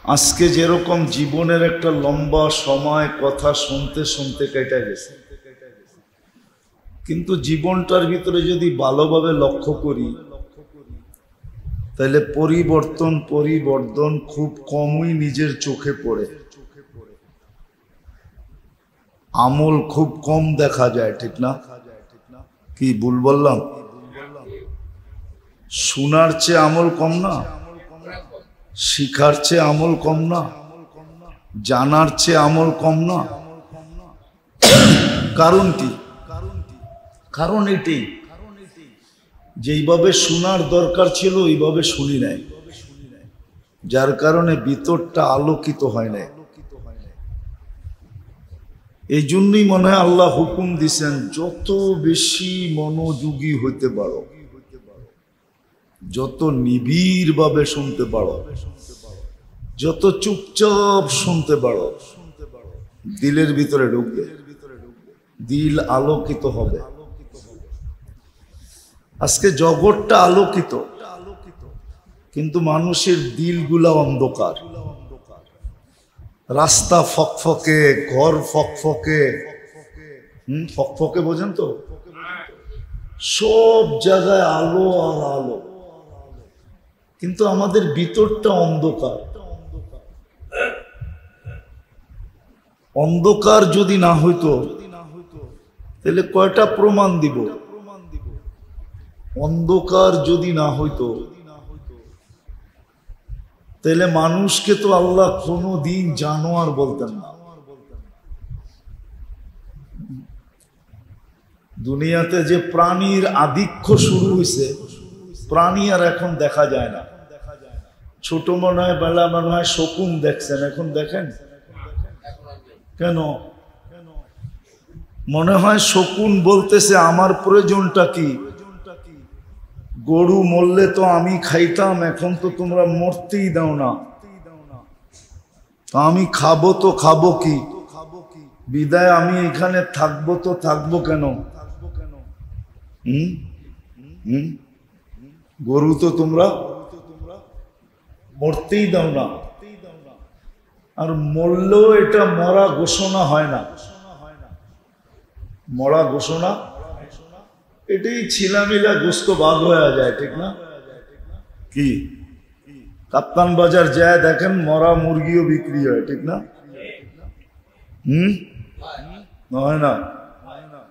আজকে যেরকম জীবনের একটা লম্বা সময় কথা শুনতে শুনতে কেটে গেছে, কিন্তু জীবনটার ভিতরে যদি ভালোভাবে লক্ষ্য করি তাহলে পরিবর্তন খুব কমই নিজের চোখে পড়ে। আমল খুব কম দেখা যায়, ঠিক না? কি ভুল বললাম? শোনার চেয়ে আমল কম না? শিখার চেয়ে আমল কম না? জানার চেয়ে আমল কম না? কারণ কি? কারণ এটাই, যেইভাবে শোনার দরকার ছিল ওইভাবে শুনি নাই, যার কারণে ভিতরটা আলোকিত হয় নাই। এই জন্যই মনে হয় আল্লাহ হুকুম দিছেন, যত বেশি মনোযোগী হইতে পারো, যত নিবিড় ভাবে শুনতে পারো, যত চুপচাপ শুনতে পারো, দিলের ভিতরে ঢুকবে, দিল আলোকিত হবে। আজকে জগৎটা আলোকিত, কিন্তু মানুষের দিলগুলা অন্ধকার। রাস্তা ফকফকে, ঘর ফকফকে, ফকফকে বোঝেন তো? সব জায়গায় আলো আর আলো, কিন্তু আমাদের ভিতরটা অন্ধকার। অন্ধকার যদি না হইতো তাহলে কয়টা প্রমাণ দিব? অন্ধকার যদি না হইতো তাহলে মানুষকে তো আল্লাহ কোনোদিন জানোয়ার বলতেন না। দুনিয়াতে যে প্রাণীর আধিক্য শুরু হয়েছে, প্রাণী আর এখন দেখা যায় না। ছোট মনে হয় বেলা মনে হয় শকুন দেখছেন, এখন দেখেন কেন? মনে হয় শকুন বলতেছে আমার প্রয়োজনটা কি? গরু মরলে তো আমি খাইতাম, এখন তো তোমরা মরতেই দাও না, আমি খাবো তো খাবো কি? বিদায় আমি এখানে থাকবো তো থাকবো কেন? গরু তো তোমরা মরতেই দাও না, আর মরলেও এটা মরা ঘোষণা হয় না। মরা ঘোষণা এটাই ছিলামিলা গোস্ত ভাগ হয়ে যায়, ঠিক না? কি কাপ্তান বাজার যায় দেখেন মরা মুরগিও বিক্রি হয়, ঠিক না? হয় না?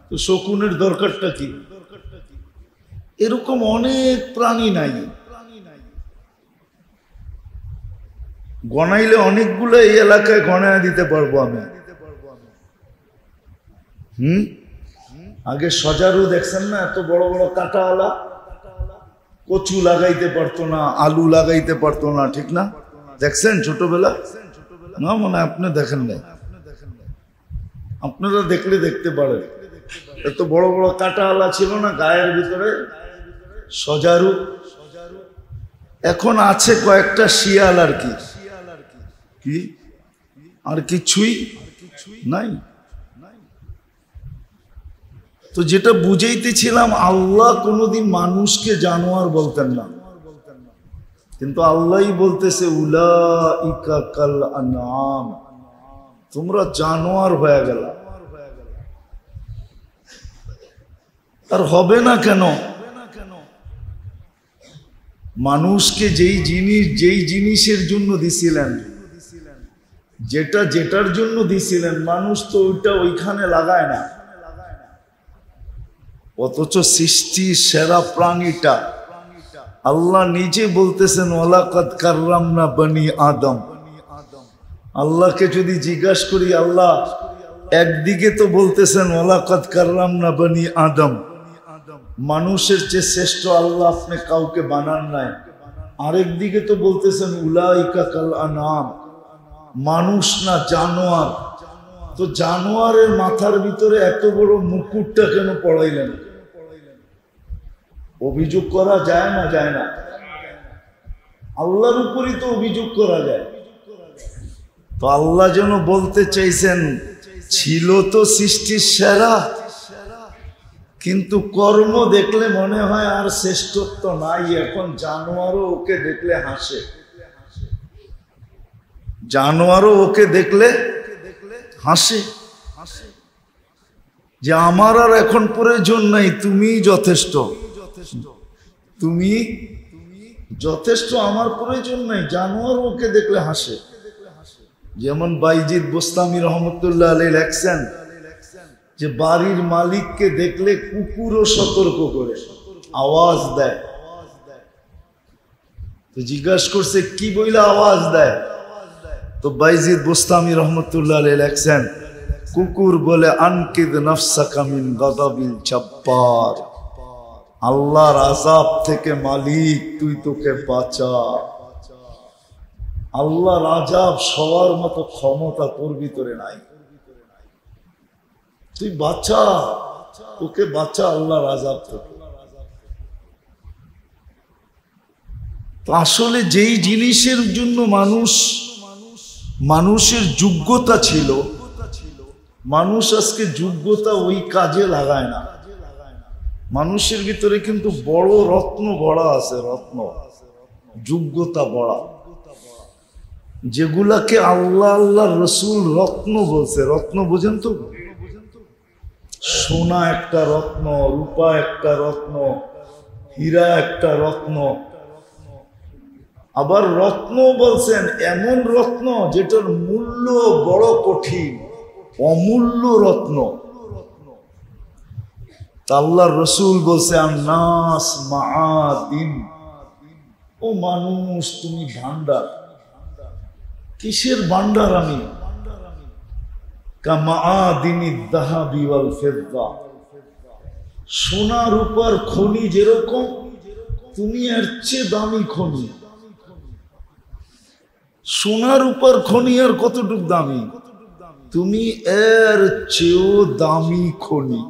তো শকুনের দরকারটা কি? এরকম অনেক প্রাণী নাই, গণাইলে অনেকগুলো এই এলাকায় গণায় দিতে পারবো আমি। আগে সজারু দেখছেন না, এত বড় বড় কাঁটাওয়ালা, কচু লাগাইতে পারতো না, আলু লাগাইতে পারতো না, ঠিক না? দেখছেন ছোটবেলা? না মনে হয় আপনি দেখেন নাই, আপনারা দেখলে দেখতে পারেন। এত বড় বড় কাঁটাওয়ালা ছিল না গায়ের ভিতরে, সজারু। এখন আছে কয়েকটা শিয়াল, আর কি কি আর কিছুই নাই। তো যেটা বুঝাইতেছিলাম, আল্লাহ কোনোদিন মানুষকে জানোয়ার বলতেন না, কিন্তু আল্লাহই বলতেছে উলাইকা কাল আনআম, তোমরা জানোয়ার হয়ে গেল। আর হবে না কেন? মানুষকে যেই জিনিসের জন্য দিছিলেন, যেটার জন্য দিছিলেন, মানুষ তো ওইটা ওইখানে লাগায় না। অথচ সৃষ্টির সেরা প্রাণীটা আল্লাহ নিজে বলতেছেন ওয়ালাকাদ কাররামনা বনি আদম। আল্লাহকে যদি জিজ্ঞাসা করি, আল্লাহ একদিকে তো বলতেছেন ওয়ালাকাদ কাররামনা বনি আদম, মানুষের চেয়ে শ্রেষ্ঠ আল্লাহ আপনি কাউকে বানান নাই, আরেক দিকে তো বলতেছেন উলাইকা কাল আনআম, মানুষ না জানোয়ার। তো জানোয়ারের মাথার ভিতরে এত বড় মুকুটটা কেন পড়াইলেন? অভিযোগ করা যায় না? যায় না? আল্লাহর উপরই তো অভিযোগ করা যায়। তো আল্লাহ যেন বলতে চাইছেন, ছিল তো সৃষ্টির সেরা, কিন্তু কর্ম দেখলে মনে হয় আর শ্রেষ্ঠত্ব নাই, এখন জানোয়ারও ওকে দেখলে হাসে। জানোয়ারও ওকে দেখলে হাসে যে আমার আর এখন প্রয়োজন নাই, তুমি যথেষ্ট, তুমি যথেষ্ট, আমার প্রয়োজন নাই। জানোয়ার ওকে দেখলে হাসে। যেমন বাইজিদ বোস্তামি রহমতুল্লাহ আলাইহি লেখছেন যে বাড়ির মালিককে দেখলে কুকুরও সতর্ক করে আওয়াজ দেয়। তো জিজ্ঞাসা করছে কি বইলা আওয়াজ দেয়? তো বাইজিদ বোস্তামি রহমতুল্লাহ আলাইহি লেখছেন কুকুর বলে আনকিদ নাফসাকা মিন গাদাবিল জব্বার, আল্লাহর আযাব থেকে মালিক তুই তোকে বাঁচা। আল্লাহর আযাব সবার মতো ক্ষমতা তোর ভিতরে নাই, তুই বাঁচা, তোকে বাঁচা আল্লাহর আযাব থেকে। তো আসলে যেই জিনিসের জন্য মানুষের যোগ্যতা ছিল, মানুষ আজকে যোগ্যতা ওই কাজে লাগায় না। মানুষের ভিতরে কিন্তু বড় রত্ন বড়া আছে, রত্ন যোগ্যতা বড়া, যেগুলাকে আল্লাহ আল্লাহর রসুল রত্ন বলছে। রত্ন বোঝেন তো? সোনা একটা রত্ন, রূপা একটা রত্ন, হীরা একটা রত্ন। আবার রত্ন বলছেন এমন রত্ন যেটার মূল্য বড় কঠিন, অমূল্য রত্ন। আল্লাহর রসুল বলছে আন্নাস মাআদিন, ও মানুষ তুমি ভান্ডার। কিসের ভান্ডার আমি? কামাআদিনিদ যাহাবি ওয়াল ফিদ্দা, সোনা রূপার খনি যেরকম, তুমি এর চেয়ে দামি খনি। সোনা রূপার খনি আর কতটুক দামি? তুমি এর চেয়েও দামি খনি।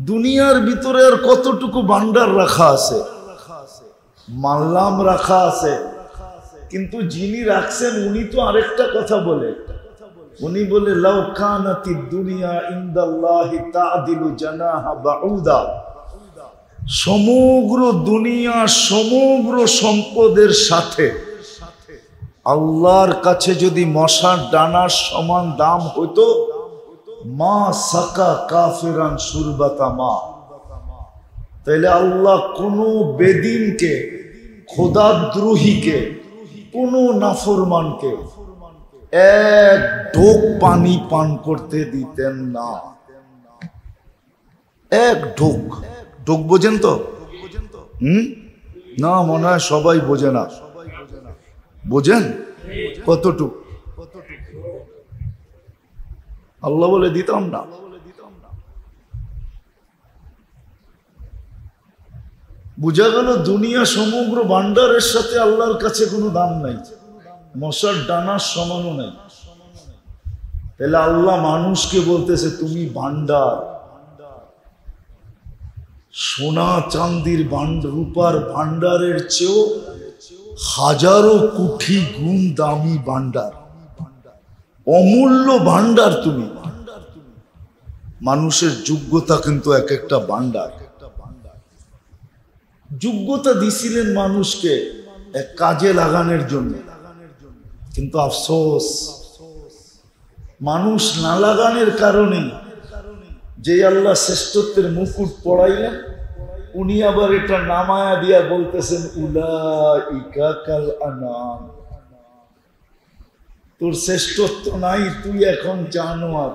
দুনিয়ার ভিতরে আর কতটুকু ভান্ডার রাখা আছে, মাল্লাম রাখা আছে, কিন্তু যিনি রাখছেন উনি তো আরেকটা কথা বলে। উনি বলে লাউ কানাতিদ দুনিয়া ইনদাল্লাহি তা'দিলু জানাহা বাউদা, সমগ্র দুনিয়া সমগ্র সম্পদের সাথে আল্লাহর কাছে যদি মশার ডানার সমান দাম হইতো, মা সাকা কাফিরান সুরবাতা মা, তাইলে আল্লাহ কোন বেদিনকে, খোদাদ্রোহীকে, কোন নাফরমানকে এক ঢোক পানি পান করতে দিতেন না। এক ঢোক। ঢোক বোঝেন তো? না, মনে হয় সবাই বোঝে না। বোঝেন কতটুক? আল্লাহ বলে দিতাম না। বুঝা গেল দুনিয়া সমগ্র ভান্ডারের সাথে আল্লাহর কাছে কোনো দাম নাই, মশার ডানার সমানও নাই। তাহলে আল্লাহ মানুষকে বলতেছে তুমি ভান্ডার। সোনা চান্দির রূপার ভান্ডারের চেয়েও হাজারো কোটি গুণ দামি ভান্ডার, অমূল্য ভান্ডার তুমি। মানুষের যোগ্যতা কিন্তু এক একটা ভান্ডার। যোগ্যতা দিছিলেন মানুষকে এক কাজে লাগানোর জন্য, কিন্তু আফসোস মানুষ না লাগানোর কারণে যে আল্লাহ শ্রেষ্ঠত্বের মুকুট পড়াইলেন, উনি আবার এটা নামায়া দিয়া বলতেছেন উলাইকা কাল আনাম, তোর শ্রেষ্ঠত্ব নাই, তুই এখন জানোয়ার,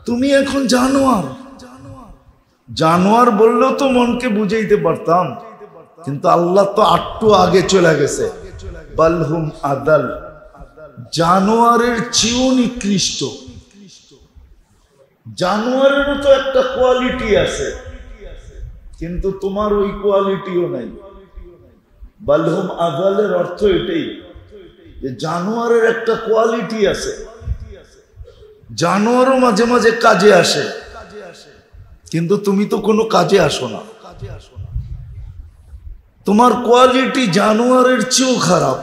তুমি এখন জানোয়ার। জানোয়ার বললেও তো মনকে বুঝাইতে পারতাম, কিন্তু আল্লাহ তো আটটু আগে চলে গেছে। বালহুম আদাল, জানোয়ারের চেয়েও নিকৃষ্ট। জানোয়ারেরও তো একটা কোয়ালিটি আছে, কিন্তু তোমার ওই কোয়ালিটিও নাই। বালহুম আদালের অর্থ এটাই যে জানোয়ারের একটা কোয়ালিটি আছে। জানোয়ারও মাঝে মাঝে কাজে আসে, কিন্তু তুমি তো কোনো কাজে আসো না। তোমার কোয়ালিটি জানোয়ারের চেয়েও খারাপ।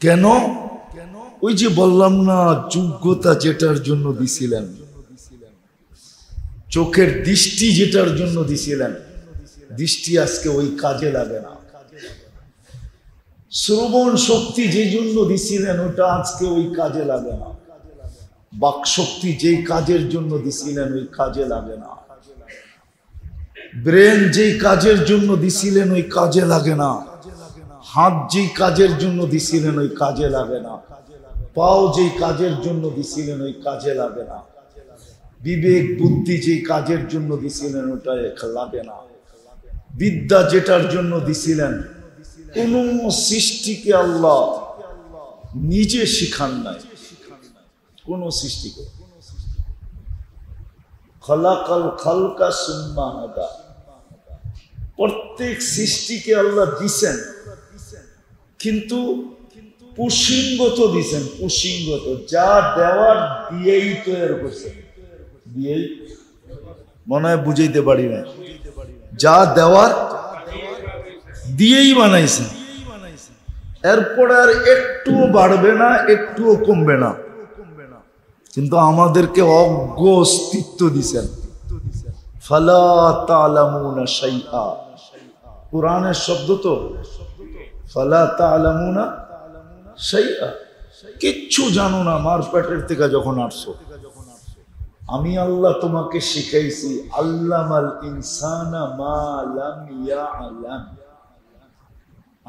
কেন? ওই যে বললাম না, যোগ্যতা যেটার জন্য দিছিলেন, চোখের দৃষ্টি যেটার জন্য দিছিলেন, দৃষ্টি আজকে ওই কাজে লাগে না। শ্রবণ শক্তি যে জন্য দিছিলেন ওটা আজকে ওই কাজে লাগে না। বাক শক্তি যেই কাজের জন্য দিছিলেন ওই কাজে লাগে না। ব্রেন যেই কাজের জন্য দিছিলেন ওই কাজে লাগে না। হাত যেই কাজের জন্য দিছিলেন ওই কাজে লাগে না। পাও যেই কাজের জন্য দিছিলেন ওই কাজে লাগে না। বিবেক বুদ্ধি যেই কাজের জন্য দিছিলেন ওটা লাগে না। বিদ্যা যেটার জন্য দিছিলেন, কোন সৃষ্টিকে আল্লাহ নিজে শিখান নাই। কোন সৃষ্টিকে খলাকাল খালকা সুম্মা হাদা, প্রত্যেক সৃষ্টিকে আল্লাহ দিছেন, কিন্তু পুশিঙ্গত দিছেন। পুশিঙ্গত যা দেওয়ার দিয়েই তৈরি করছেন। দিয়েই মনে হয় বুঝাইতে পারি না। যা দেওয়ার দিয়েই বানাইছেন। এরপরে আর একটুও বাড়বে না, একটুও কমবে না। কিন্তু আমাদেরকে অজ্ঞ অস্তিত্ব দিছেন। ফালা তা'লামুনা শাইআ, কুরআনের শব্দ তো। ফালা তা'লামুনা শাইআ, কিচ্ছু জানো না। মার পেটের থেকে যখন আসছো, আমি আল্লাহ তোমাকে শিখাইছি। আল্লামাল ইনসানা মা লাম ইয়ালাম।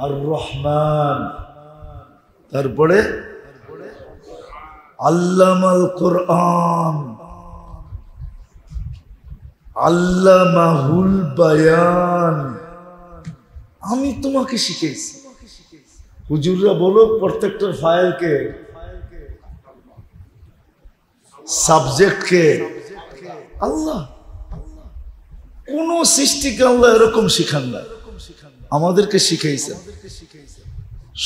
আর রহমান, তারপরে আল্লামাল কুরআন, আল্লামাহুল বায়ান। আমি তোমাকে শিখাইছি। হুজুররা বলো প্রত্যেকটার ফাইলকে, সাবজেক্টকে আল্লাহ। কোন সৃষ্টিকে আল্লাহ এরকম শিখান না, আমাদেরকে শিখাইছেন।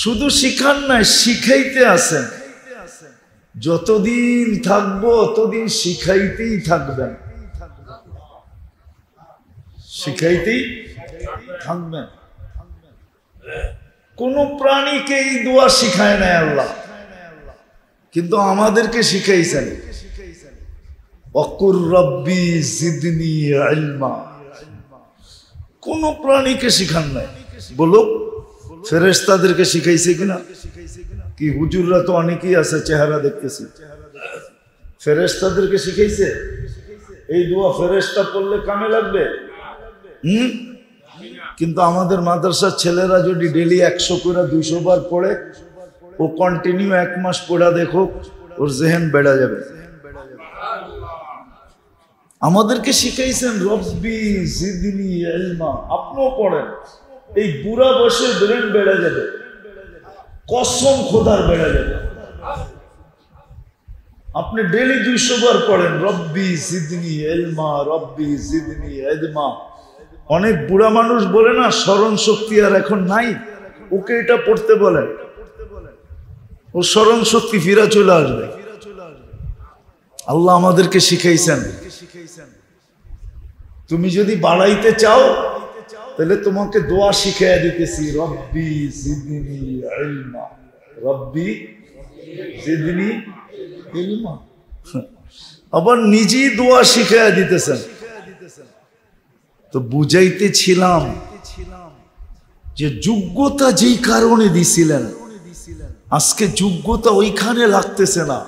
শুধু শিখান নাই, শিখাইতে আছেন। যতদিন থাকবো ততদিন শিখাইতেই থাকবেন, শিখাইতেই থাকবেন। কোন প্রাণীকে এই দোয়া শিখায় নাই আল্লাহ, কিন্তু আমাদেরকে শিখাইছেন। ওয়াকুর রব্বি জিদনি ইলমা। কোন প্রাণীকে শিখান নাই। বলো ফেরেশতাদেরকে শিখাইছে কিনা? কি হুজুররা তো অনেকেই আছে, চেহারা দেখতেছি। ফেরেশতাদেরকে শিখাইছে এই দোয়া? ফেরেশতা পড়লে কামে লাগবে? কিন্তু আমাদের মাদ্রাসার ছেলেরা যদি ডেলি 100 করে 200 বার পড়ে, ও কন্টিনিউ 1 মাস পড়া দেখো, ওর জেহেন বেড়া যাবে। আমাদেরকে শিখাইছেন রব্বি জিদনি ইলমা। আপনিও পড়েন, এই বুড়া বয়সে ব্রেন বেড়ে যাবে, কসম খোদার বেড়ে যাবে। আপনি ডেলি 200 বার পড়েন রব্বি জিদনি ইলমা, রব্বি জিদনি ইলমা। অনেক বুড়া মানুষ বলে না স্মরণ শক্তি আর এখন নাই, ওকে এটা পড়তে বলেন, ও স্মরণ শক্তি ফিরা চলে আসবে। আল্লাহ আমাদেরকে শিখাইছেন। তুমি যদি বাড়াইতে চাও তাহলে তোমাকে দোয়া শিখাইয়া দিতেছি, রব্বি জিদনি ইলমা, রব্বি জিদনি ইলমা। আবার নিজেই দোয়া শিখাইয়া দিতেছেন। তো বুঝাইতেছিলাম যে যোগ্যতা যেই কারণে দিছিলেন, আজকে যোগ্যতা ওইখানে লাগতেছে না,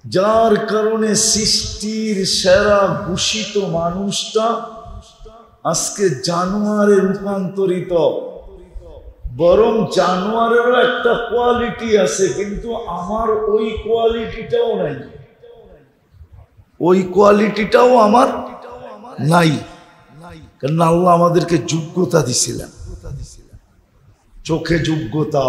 যার কারণে সৃষ্টির সেরা ভূষিত মানুষটা আজকে জানোয়ারে রূপান্তরিত। বরং জানোয়ারেরও একটা কোয়ালিটি আছে, কিন্তু আমার ওই কোয়ালিটিটাও নাই, ওই কোয়ালিটিটাও আমার নাই। কারণ আল্লাহ আমাদেরকে যোগ্যতা দিছিলেন। চোখে যোগ্যতা,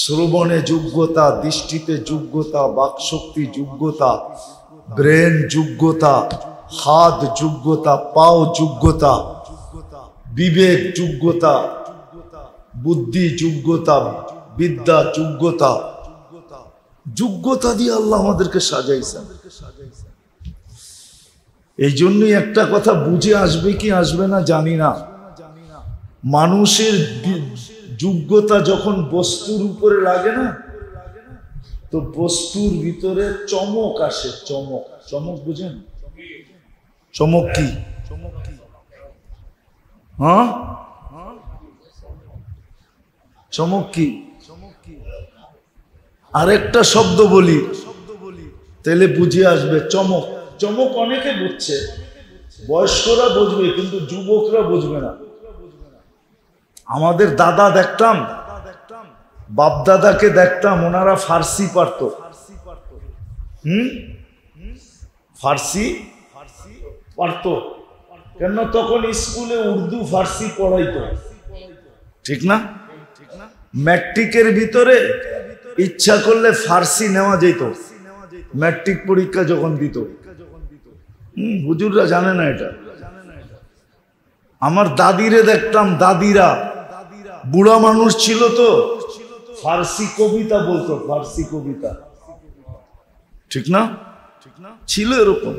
শ্রবণে যোগ্যতা, দৃষ্টিতে যোগ্যতা, বাকশক্তি যোগ্যতা, ব্রেন যোগ্যতা, হাত যোগ্যতা, পাও যোগ্যতা, বিবেক যোগ্যতা, বুদ্ধি যোগ্যতা, বিদ্যা যোগ্যতা। যোগ্যতা দিয়ে আল্লাহ আমাদেরকে সাজাইছেন। এই জন্যই একটা কথা বুঝে আসবে কি আসবে না জানি না, মানুষের যোগ্যতা যখন বস্তুর উপরে লাগে না, তো বস্তুর ভিতরে চমক আসে। চমক, চমক বুঝেন? চমক কি? হ্যাঁ, চমক কি? আরেকটা শব্দ বলি তাহলে বুঝে আসবে। চমক, চমক অনেকে বুঝছে, বয়স্করা বুঝবে কিন্তু যুবকরা বুঝবে না। আমাদের দাদা দেখতাম, বাপ দাদাকে দেখতাম, ওনারা ফার্সি পারত। ফার্সি পারত কেন? তখন স্কুলে উর্দু ফার্সি পড়াইতো, ঠিক না? ম্যাট্রিকের ভিতরে ইচ্ছা করলে ফার্সি নেওয়া যেত, ম্যাট্রিক পরীক্ষা যখন দিত। হুজুররা জানে না এটা। আমার দাদিরে দেখতাম, দাদিরা বুড়া মানুষ ছিল তো ফার্সি কবিতা বলতো, ফার্সি কবিতা, ঠিক না? ছিল এরকম।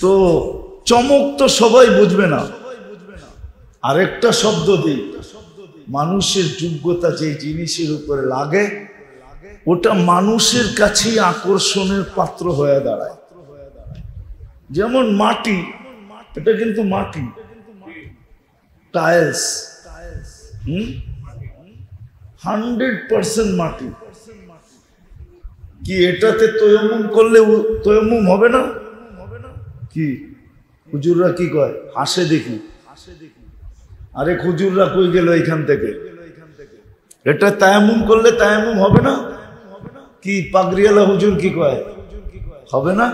তো চমক তো সবাই বুঝবে না। আরেকটা শব্দ দিই, মানুষের যোগ্যতা যে জিনিসের উপরে লাগে ওটা মানুষের কাছেই আকর্ষণের পাত্র হয়ে দাঁড়ায়। যেমন মাটি, এটা কিন্তু মাটি, টাইলস 100% মাটি। কি এটাতে তয়ম্মুম করলে তয়ম্মুম হবে না? কি হুজুররা কি কয়? হাসে দেখি। আরে হুজুররা কই গেল এখান থেকে? এটা তায়াম্মুম করলে তায়াম্মুম হবে না? কি পাগড়িওয়ালা হুজুর কি কয়? হবে না?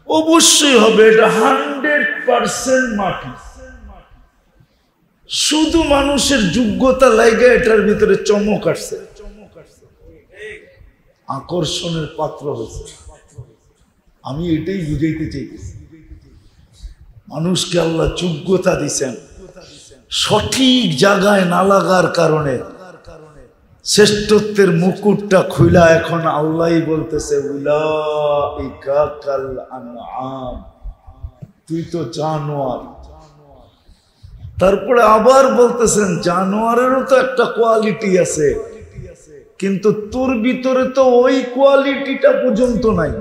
অবশ্যই হবে। এটা 100% মাটি। শুধু মানুষের যোগ্যতা লাগে এটার ভিতরে চমক আসছে, আকর্ষণের পাত্র হয়েছে। আমি এটাই বুঝাইতে চাইতেছি, মানুষকে আল্লাহ যোগ্যতা দিছেন, সঠিক জায়গায় না লাগার কারণে শ্রেষ্ঠত্বের মুকুটটা খুইলা এখন আল্লাহই বলতেছে উলাইকা কাল আনআম, তুই তো জানোয়ার। তারপরে আবার বলতেছেন জানোয়ারেরও তো একটা কোয়ালিটি আছে, কিন্তু তোর ভিতরে তো ওই কোয়ালিটিটা পর্যন্ত নাই।